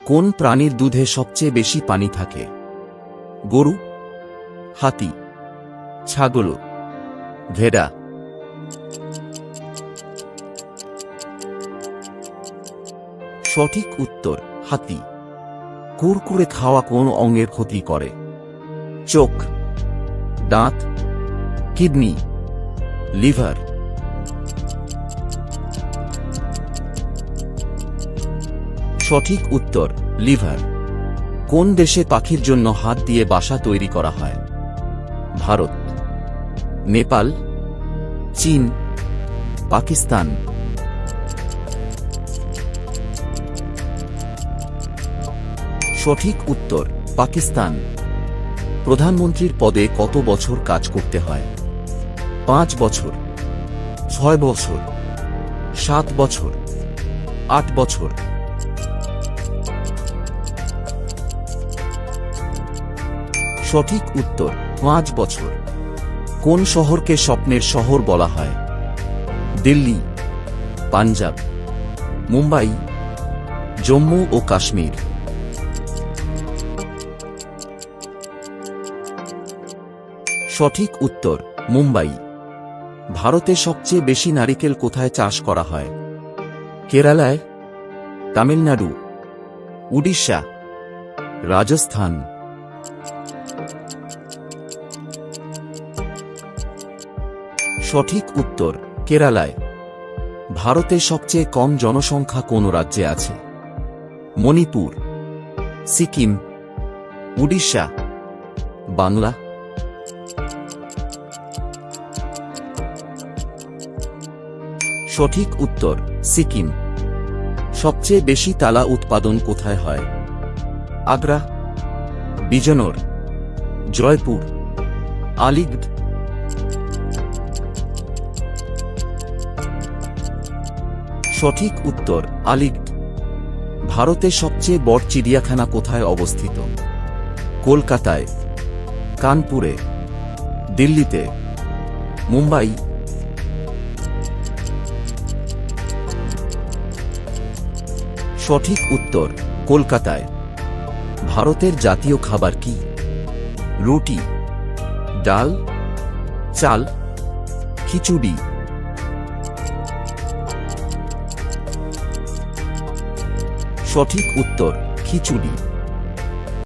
কোন প্রাণীর দুধে সবচেয়ে বেশি পানি থাকে? গরু, হাতি, ছাগল, ভেড়া? সঠিক উত্তর হাতি। কুরকুরে খাওয়া কোন অঙ্গের ক্ষতি করে? চোখ, দাঁত, কিডনি, লিভার? সঠিক উত্তর লিভার। কোন দেশে পাখির জন্য হাত দিয়ে বাসা তৈরি করা হয়? ভারত, নেপাল, চীন, পাকিস্তান? সঠিক উত্তর পাকিস্তান। প্রধানমন্ত্রীর পদে কত বছর কাজ করতে হয়? 5 বছর, 6 বছর, 7 বছর, 8 বছর? সঠিক উত্তর 5 বছর। কোন শহরকে স্বপ্নের শহর বলা হয়? দিল্লি, পাঞ্জাব, মুম্বাই, জম্মু ও কাশ্মীর? সঠিক উত্তর মুম্বাই। ভারতে সবচেয়ে বেশি নারিকেল কোথায় চাষ করা হয়? কেরালায়, তামিলনাড়ু, উড়িষ্যা, রাজস্থান? সঠিক উত্তর কেরালায়। ভারতে সবচেয়ে কম জনসংখ্যা কোন রাজ্যে আছে? মণিপুর, সিকিম, উড়িষ্যা, বাংলা? সঠিক উত্তর সিকিম। সবচেয়ে বেশি তালা উৎপাদন কোথায় হয়? আগ্রা, বিজনোর, জয়পুর, আলিগড়? সঠিক উত্তর আলিগড়। ভারতে সবচেয়ে বড় চিড়িয়াখানা কোথায় অবস্থিত? কলকাতায়, কানপুরে, দিল্লিতে, মুম্বাই? সঠিক উত্তর কলকাতায়। ভারতের জাতীয় খাবার কি? রুটি, ডাল, চাল, খিচুড়ি? সঠিক উত্তর খিচুড়ি।